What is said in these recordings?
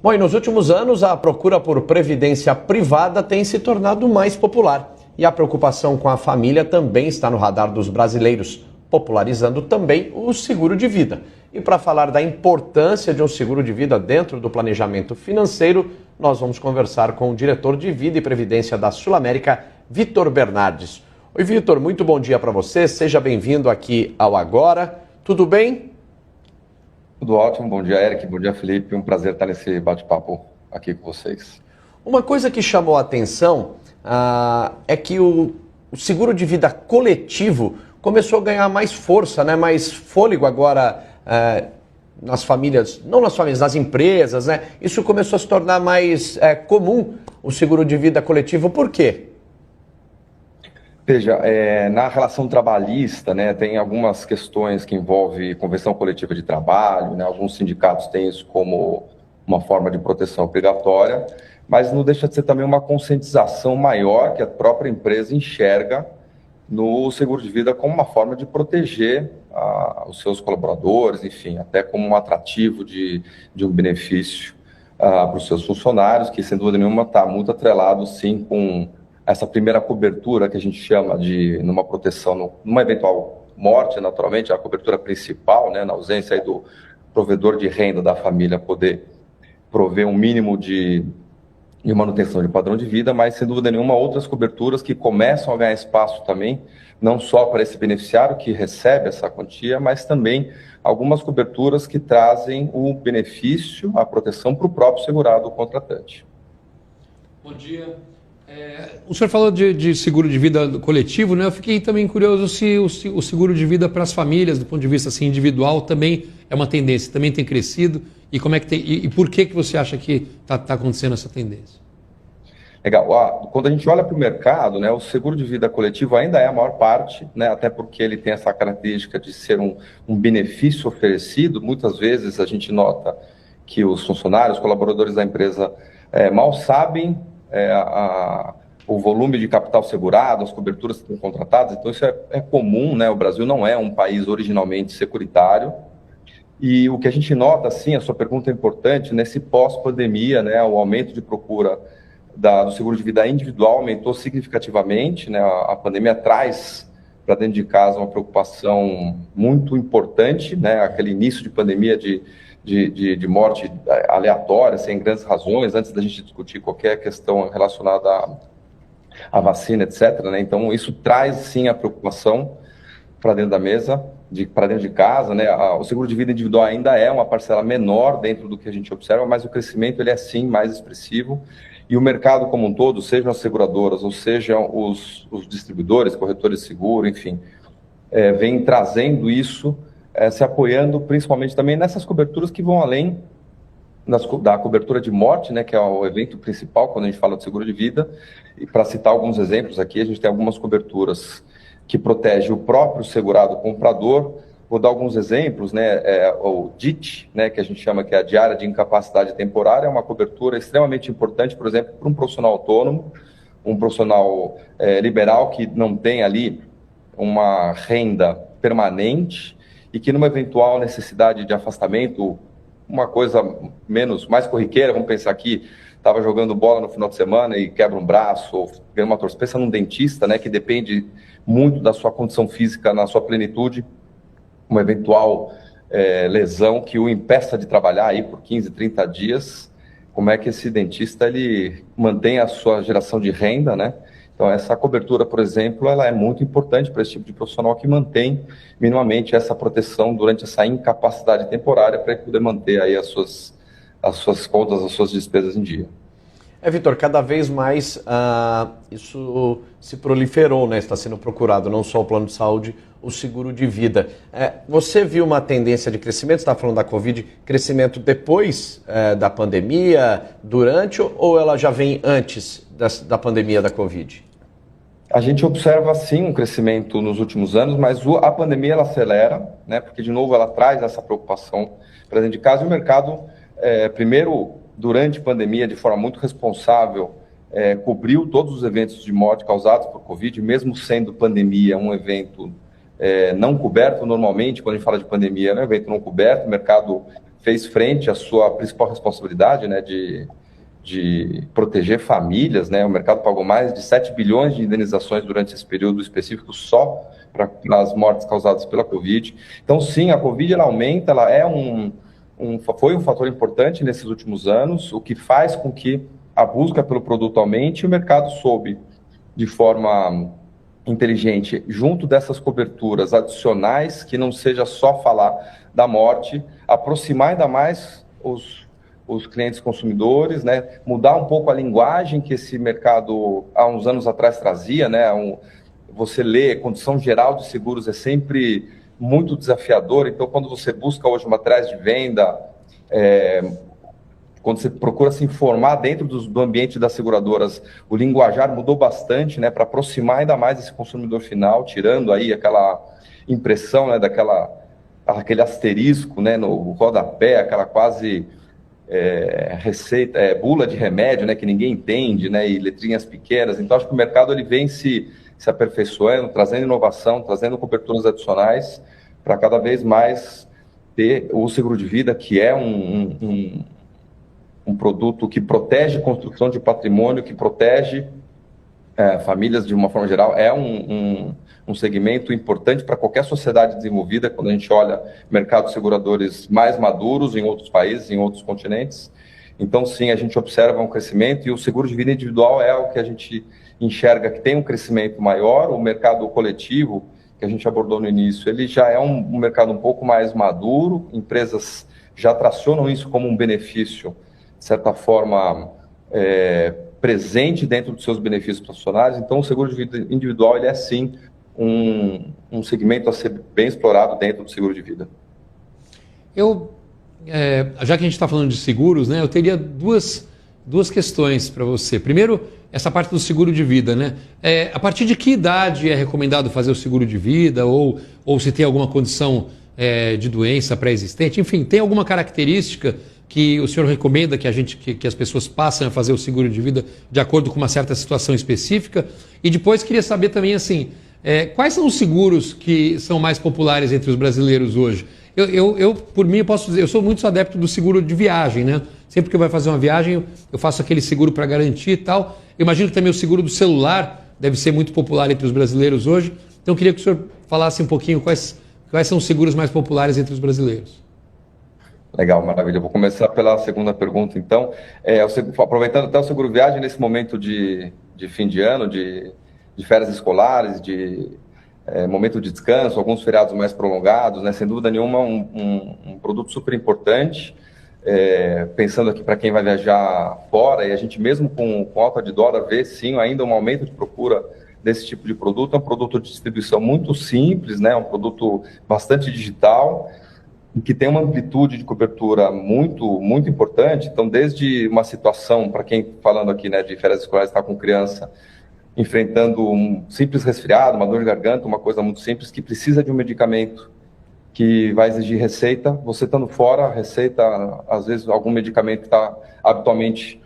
Bom, e nos últimos anos, a procura por previdência privada tem se tornado mais popular. E a preocupação com a família também está no radar dos brasileiros, popularizando também o seguro de vida. E para falar da importância de um seguro de vida dentro do planejamento financeiro, nós vamos conversar com o diretor de Vida e Previdência da Sul América, Vitor Bernardes. Oi, Vitor, muito bom dia para você. Seja bem-vindo aqui ao Agora. Tudo bem? Tudo ótimo, bom dia Eric, bom dia Felipe, um prazer estar nesse bate-papo aqui com vocês. Uma coisa que chamou a atenção é que o seguro de vida coletivo começou a ganhar mais força, né? Mais fôlego agora nas famílias, não nas famílias, nas empresas, né? Isso começou a se tornar mais comum, o seguro de vida coletivo. Por quê? Veja, na relação trabalhista, né, tem algumas questões que envolvem convenção coletiva de trabalho, né, alguns sindicatos têm isso como uma forma de proteção obrigatória, mas não deixa de ser também uma conscientização maior que a própria empresa enxerga no seguro de vida como uma forma de proteger os seus colaboradores, enfim, até como um atrativo de um benefício para os seus funcionários, que sem dúvida nenhuma está muito atrelado, sim, com essa primeira cobertura que a gente chama de, numa proteção, numa eventual morte, naturalmente, a cobertura principal, né, na ausência aí do provedor de renda da família poder prover um mínimo de manutenção de padrão de vida, mas sem dúvida nenhuma outras coberturas que começam a ganhar espaço também, não só para esse beneficiário que recebe essa quantia, mas também algumas coberturas que trazem o benefício, a proteção para o próprio segurado, o contratante. Bom dia. O senhor falou de seguro de vida coletivo, né? Eu fiquei também curioso se o seguro de vida para as famílias, do ponto de vista assim, individual, também é uma tendência, também tem crescido. E como é que tem, e por que você acha que está acontecendo essa tendência? Legal. Quando a gente olha para o mercado, né, o seguro de vida coletivo ainda é a maior parte, né, até porque ele tem essa característica de ser um benefício oferecido. Muitas vezes a gente nota que os funcionários, colaboradores da empresa mal sabem o volume de capital segurado, as coberturas que estão contratadas, então isso é comum, né? O Brasil não é um país originalmente securitário, e o que a gente nota, sim, a sua pergunta é importante, nesse pós-pandemia, né, o aumento de procura do seguro de vida individual aumentou significativamente, né? A pandemia traz para dentro de casa uma preocupação muito importante, né? Aquele início de pandemia de morte aleatória, sem grandes razões, antes da gente discutir qualquer questão relacionada à vacina, etc., né? Então, isso traz, sim, a preocupação para dentro da mesa, para dentro de casa, né? O seguro de vida individual ainda é uma parcela menor dentro do que a gente observa, mas o crescimento, ele é, sim, mais expressivo. E o mercado como um todo, sejam as seguradoras, ou sejam os distribuidores, corretores de seguro, enfim, vem trazendo isso, se apoiando principalmente também nessas coberturas que vão além da cobertura de morte, né, que é o evento principal quando a gente fala de seguro de vida. E para citar alguns exemplos aqui, a gente tem algumas coberturas que protegem o próprio segurado comprador. Vou dar alguns exemplos, né, o DIT, né, que a gente chama que é a diária de incapacidade temporária, é uma cobertura extremamente importante, por exemplo, para um profissional autônomo, um profissional liberal que não tem ali uma renda permanente, e que numa eventual necessidade de afastamento, uma coisa mais corriqueira, vamos pensar aqui, estava jogando bola no final de semana e quebra um braço, ou ganha uma torção, pensa num dentista, né, que depende muito da sua condição física na sua plenitude, uma eventual lesão que o impeça de trabalhar aí por 15, 30 dias, como é que esse dentista ele mantém a sua geração de renda, né? Então, essa cobertura, por exemplo, ela é muito importante para esse tipo de profissional que mantém minimamente essa proteção durante essa incapacidade temporária para poder manter aí as suas contas, as suas despesas em dia. Vitor, cada vez mais isso se proliferou, né? Está sendo procurado não só o plano de saúde, o seguro de vida. Você viu uma tendência de crescimento, você está falando da Covid, crescimento depois da pandemia, durante, ou ela já vem antes da pandemia da Covid? A gente observa, sim, um crescimento nos últimos anos, mas a pandemia ela acelera, né? Porque, de novo, ela traz essa preocupação para dentro de casa, e o mercado, primeiro, durante a pandemia, de forma muito responsável, cobriu todos os eventos de morte causados por Covid, mesmo sendo pandemia um evento não coberto normalmente. Quando a gente fala de pandemia, é um evento não coberto, o mercado fez frente à sua principal responsabilidade, né, de proteger famílias, né? O mercado pagou mais de 7 bilhões de indenizações durante esse período específico só para as mortes causadas pela Covid. Então, sim, a Covid ela aumenta, ela é foi um fator importante nesses últimos anos, o que faz com que a busca pelo produto aumente e o mercado soube, de forma inteligente, junto dessas coberturas adicionais, que não seja só falar da morte, aproximar ainda mais os clientes consumidores, né? Mudar um pouco a linguagem que esse mercado há uns anos atrás trazia, né? Você lê condição geral de seguros é sempre muito desafiador, então quando você busca hoje uma trás de venda, quando você procura se informar dentro do ambiente das seguradoras, o linguajar mudou bastante, né? Para aproximar ainda mais esse consumidor final, tirando aí aquela impressão, né? Aquele asterisco, né? No rodapé, aquela quase receita, bula de remédio, né, que ninguém entende, né, e letrinhas pequenas. Então, acho que o mercado ele vem se aperfeiçoando, trazendo inovação, trazendo coberturas adicionais para cada vez mais ter o seguro de vida, que é um produto que protege construção de patrimônio, que protege famílias de uma forma geral, é um segmento importante para qualquer sociedade desenvolvida, quando a gente olha mercados seguradores mais maduros em outros países, em outros continentes. Então, sim, a gente observa um crescimento e o seguro de vida individual é o que a gente enxerga que tem um crescimento maior. O mercado coletivo, que a gente abordou no início, ele já é um mercado um pouco mais maduro, empresas já tracionam isso como um benefício, de certa forma, presente dentro dos seus benefícios profissionais. Então, o seguro de vida individual, ele é sim um segmento a ser bem explorado dentro do seguro de vida. Já que a gente está falando de seguros, né, eu teria duas questões para você. Primeiro, essa parte do seguro de vida, né? A partir de que idade é recomendado fazer o seguro de vida ou se tem alguma condição de doença pré-existente? Enfim, tem alguma característica que o senhor recomenda que as pessoas passem a fazer o seguro de vida de acordo com uma certa situação específica? E depois queria saber também, assim, quais são os seguros que são mais populares entre os brasileiros hoje? Por mim, eu posso dizer, eu sou muito adepto do seguro de viagem, né? Sempre que eu vou fazer uma viagem, eu faço aquele seguro para garantir e tal. Eu imagino que também o seguro do celular deve ser muito popular entre os brasileiros hoje. Então, eu queria que o senhor falasse um pouquinho quais são os seguros mais populares entre os brasileiros. Legal, maravilha. Eu vou começar pela segunda pergunta, então. Aproveitando até o seguro viagem, nesse momento de fim de ano, de férias escolares, de momento de descanso, alguns feriados mais prolongados, né? Sem dúvida nenhuma, um produto super importante. Pensando aqui para quem vai viajar fora, e a gente mesmo com alta de dólar vê sim ainda um aumento de procura desse tipo de produto. É um produto de distribuição muito simples, né? Um produto bastante digital, que tem uma amplitude de cobertura muito, muito importante. Então, desde uma situação, para quem falando aqui, né, de férias escolares, está com criança, enfrentando um simples resfriado, uma dor de garganta, uma coisa muito simples, que precisa de um medicamento que vai exigir receita. Você estando fora, receita, às vezes, algum medicamento que está habitualmente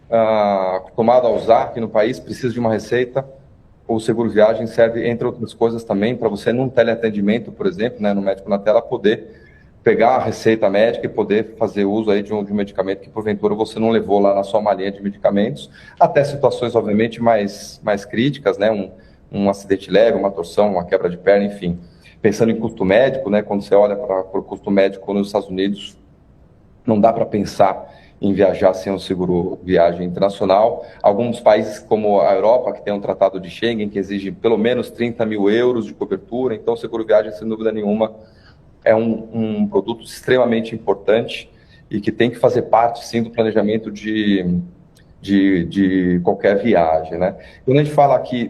acostumado a usar aqui no país, precisa de uma receita. O seguro viagem serve, entre outras coisas, também para você, num teleatendimento, por exemplo, né, no médico na tela, poder pegar a receita médica e poder fazer uso aí de um medicamento que, porventura, você não levou lá na sua malinha de medicamentos, até situações, obviamente, mais críticas, né? Um acidente leve, uma torção, uma quebra de perna, enfim. Pensando em custo médico, né? Quando você olha para o custo médico nos Estados Unidos, não dá para pensar em viajar sem um seguro viagem internacional. Alguns países, como a Europa, que tem um tratado de Schengen, que exige pelo menos 30 mil euros de cobertura, então o seguro viagem, sem dúvida nenhuma, é um produto extremamente importante e que tem que fazer parte, sim, do planejamento de qualquer viagem, né? Quando a gente fala aqui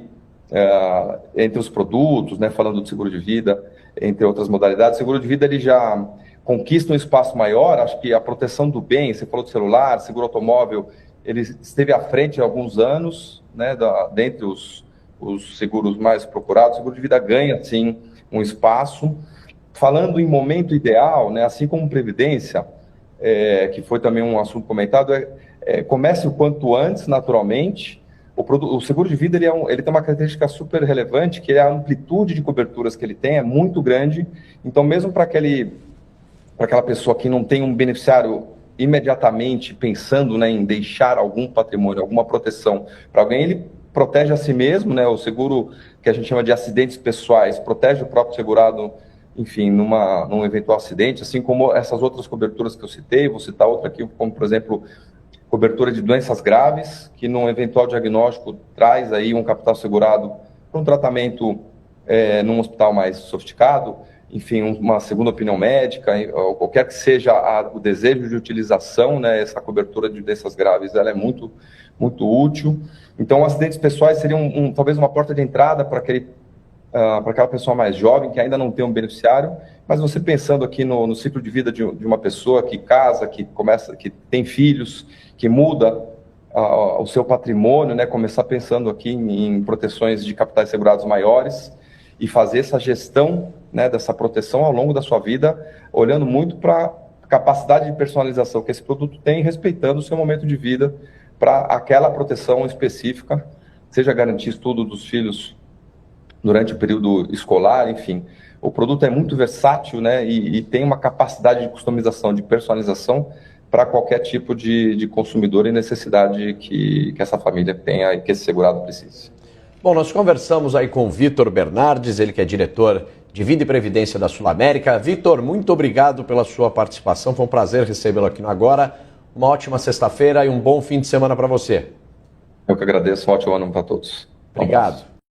entre os produtos, né, falando do seguro de vida, entre outras modalidades, o seguro de vida ele já conquista um espaço maior. Acho que a proteção do bem, você falou do celular, seguro automóvel, ele esteve à frente há alguns anos, né, dentre os seguros mais procurados. O seguro de vida ganha, sim, um espaço. Falando em momento ideal, né, assim como previdência, que foi também um assunto comentado, comece o quanto antes, naturalmente. O seguro de vida ele tem uma característica super relevante, que é a amplitude de coberturas que ele tem é muito grande. Então, mesmo para aquele aquela pessoa que não tem um beneficiário imediatamente pensando, né, em deixar algum patrimônio, alguma proteção para alguém, ele protege a si mesmo, né, o seguro que a gente chama de acidentes pessoais, protege o próprio segurado, enfim, num eventual acidente, assim como essas outras coberturas que eu citei, vou citar outra aqui, como, por exemplo, cobertura de doenças graves, que num eventual diagnóstico traz aí um capital segurado para um tratamento num hospital mais sofisticado, enfim, uma segunda opinião médica, ou qualquer que seja o desejo de utilização, né, essa cobertura de doenças graves, ela é muito, muito útil. Então, acidentes pessoais seriam talvez uma porta de entrada para aquela pessoa mais jovem, que ainda não tem um beneficiário, mas você pensando aqui no ciclo de vida de uma pessoa que casa, que tem filhos, que muda o seu patrimônio, né, começar pensando aqui em proteções de capitais segurados maiores e fazer essa gestão, né, dessa proteção ao longo da sua vida, olhando muito para a capacidade de personalização que esse produto tem, respeitando o seu momento de vida para aquela proteção específica, seja garantir estudo dos filhos durante o período escolar, enfim. O produto é muito versátil, né, e tem uma capacidade de customização, de personalização para qualquer tipo de consumidor e necessidade que essa família tenha e que esse segurado precise. Bom, nós conversamos aí com o Vitor Bernardes, ele que é diretor de Vida e Previdência da Sul América. Vitor, muito obrigado pela sua participação, foi um prazer recebê-lo aqui no Agora. Uma ótima sexta-feira e um bom fim de semana para você. Eu que agradeço, um ótimo ano para todos. Obrigado.